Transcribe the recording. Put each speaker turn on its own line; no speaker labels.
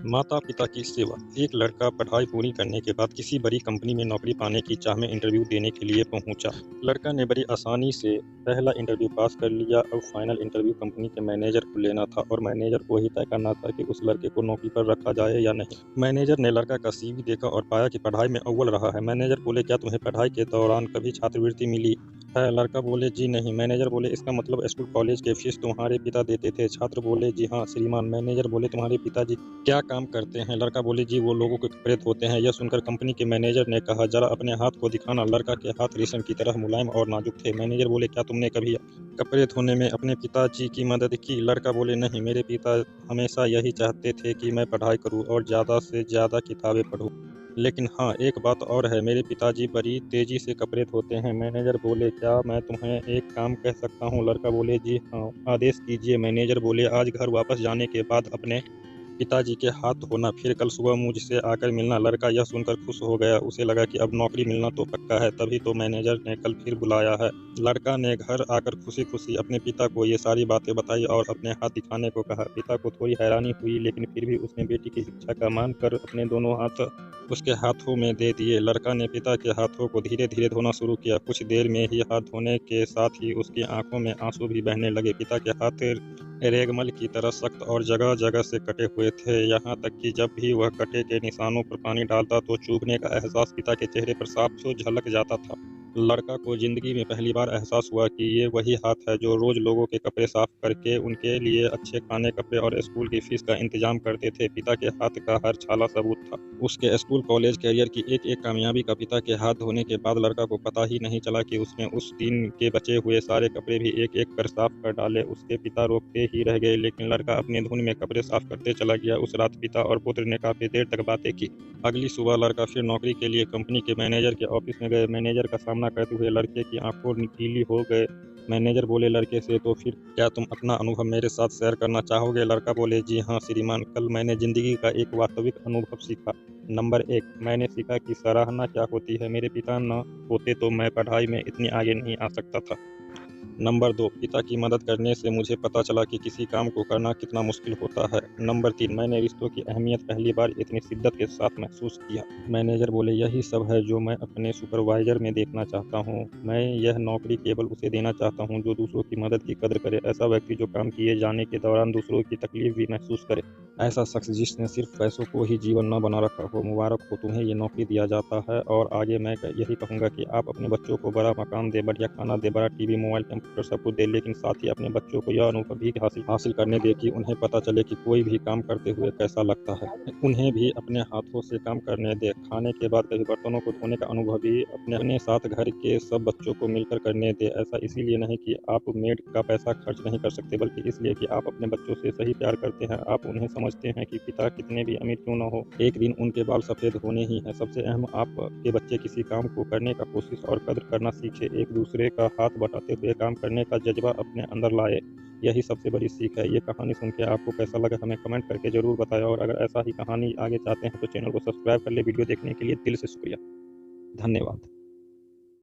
माता पिता की सेवा। एक लड़का पढ़ाई पूरी करने के बाद किसी बड़ी कंपनी में नौकरी पाने की चाह में इंटरव्यू देने के लिए पहुंचा। लड़का ने बड़ी आसानी से पहला इंटरव्यू पास कर लिया। अब फाइनल इंटरव्यू कंपनी के मैनेजर को लेना था और मैनेजर को ही तय करना था कि उस लड़के को नौकरी पर रखा जाए या नहीं। मैनेजर ने लड़का का सीवी देखा और पाया कि पढ़ाई में अव्वल रहा है। मैनेजर बोले, क्या तुम्हें पढ़ाई के दौरान कभी छात्रवृत्ति मिली है? लड़का बोले, जी नहीं। मैनेजर बोले, इसका मतलब स्कूल कॉलेज के फीस तुम्हारे पिता देते थे? छात्र बोले, जी हाँ श्रीमान। मैनेजर बोले, तुम्हारे पिताजी क्या काम करते हैं? लड़का बोले, जी वो लोगों के कपड़े धोते हैं। यह सुनकर कंपनी के मैनेजर ने कहा, जरा अपने हाथ को दिखाना। लड़का के हाथ रेशम की तरह मुलायम और नाजुक थे। मैनेजर बोले, क्या तुमने कभी कपड़े धोने में अपने पिताजी की मदद की? लड़का बोले, नहीं, मेरे पिता हमेशा यही चाहते थे कि मैं पढ़ाई करूं और ज़्यादा से ज़्यादा किताबें पढूं। लेकिन हाँ, एक बात और है, मेरे पिताजी बड़ी तेजी से कपड़े धोते हैं। मैनेजर बोले, क्या मैं तुम्हें एक काम कह सकता हूँ? लड़का बोले, जी हाँ, आदेश कीजिए। मैनेजर बोले, आज घर वापस जाने के बाद अपने पिताजी के हाथ धोना, फिर कल सुबह मुझसे आकर मिलना। लड़का यह सुनकर खुश हो गया। उसे लगा कि अब नौकरी मिलना तो पक्का है। तभी तो मैनेजर ने कल फिर बुलाया है। लड़का ने घर आकर खुशी खुशी अपने पिता को ये सारी बातें बताई और अपने हाथ दिखाने को कहा। पिता को थोड़ी हैरानी हुई, लेकिन फिर भी उसने बेटी की इच्छा का मानकर अपने दोनों हाथ उसके हाथों में दे दिए। लड़का ने पिता के हाथों को धीरे धीरे धोना शुरू किया। कुछ देर में ही हाथ धोने के साथ ही उसकी आंखों में आंसू भी बहने लगे। पिता के हाथ रेगमल की तरह सख्त और जगह जगह से कटे हुए थे, यहाँ तक कि जब भी वह कटे के निशानों पर पानी डालता तो चुभने का एहसास पिता के चेहरे पर साफ झलक जाता था। लड़का को जिंदगी में पहली बार एहसास हुआ कि ये वही हाथ है जो रोज लोगों के कपड़े साफ करके उनके लिए अच्छे खाने, कपड़े और स्कूल की फीस का इंतजाम करते थे। पिता के हाथ का हर छाला सबूत था उसके स्कूल कॉलेज कैरियर की एक एक कामयाबी का। पिता के हाथ धोने के बाद लड़का को पता ही नहीं चला कि उसने उस दिन के बचे हुए सारे कपड़े भी एक एक कर साफ कर डाले। उसके पिता रोकते ही रह गए, लेकिन लड़का अपनी धुन में कपड़े साफ करते चला गया। उस रात पिता और पुत्र ने काफी देर तक बातें की। अगली सुबह लड़का फिर नौकरी के लिए कंपनी के मैनेजर के ऑफिस में गए। मैनेजर का सामना करते हुए लड़के की आंखों नीली हो गए। मैनेजर बोले लड़के से, तो फिर क्या तुम अपना अनुभव मेरे साथ शेयर करना चाहोगे? लड़का बोले, जी हाँ श्रीमान, कल मैंने जिंदगी का एक वास्तविक अनुभव सीखा। नंबर 1, मैंने सीखा कि सराहना क्या होती है। मेरे पिता न होते तो मैं पढ़ाई में इतनी आगे नहीं आ सकता था। नंबर 2, पिता की मदद करने से मुझे पता चला कि किसी काम को करना कितना मुश्किल होता है। नंबर 3, मैंने रिश्तों की अहमियत पहली बार इतनी शिद्दत के साथ महसूस किया। मैनेजर बोले, यही सब है जो मैं अपने सुपरवाइजर में देखना चाहता हूँ। मैं यह नौकरी केवल उसे देना चाहता हूँ जो दूसरों की मदद की कदर करे। ऐसा व्यक्ति जो काम किए जाने के दौरान दूसरों की तकलीफ भी महसूस करे। ऐसा शख्स जिसने सिर्फ पैसों को ही जीवन न बना रखा हो। मुबारक हो, तुम्हें ये नौकरी दिया जाता है। और आगे मैं यही कहूँगा कि आप अपने बच्चों को बड़ा मकान दे, बढ़िया खाना दे, बड़ा टीवी, मोबाइल, कंप्यूटर सब कुछ दे, लेकिन साथ ही अपने बच्चों को यह अनुभव भी हासिल करने दे कि उन्हें पता चले कि कोई भी काम करते हुए कैसा लगता है। उन्हें भी अपने हाथों से काम करने दे। खाने के बाद कभी बर्तनों को धोने का अनुभव भी अपने अपने साथ घर के सब बच्चों को मिलकर करने दे। ऐसा इसीलिए नहीं कि आप मेड का पैसा खर्च नहीं कर सकते, बल्कि इसलिए कि आप अपने बच्चों से सही प्यार करते हैं। आप उन्हें समझते हैं कि पिता कितने भी अमीर क्यों ना हो, एक दिन उनके बाल सफेद होने ही हैं। सबसे अहम, आपके बच्चे किसी काम को करने का कोशिश और कदर करना सीखे। एक दूसरे का हाथ बटाते हुए काम करने का जज्बा अपने अंदर लाए। यही सबसे बड़ी सीख है। ये कहानी सुन के आपको कैसा लगा हमें कमेंट करके जरूर बताएं, और अगर ऐसा ही कहानी आगे चाहते हैं तो चैनल को सब्सक्राइब कर ले। वीडियो देखने के लिए दिल से शुक्रिया। धन्यवाद।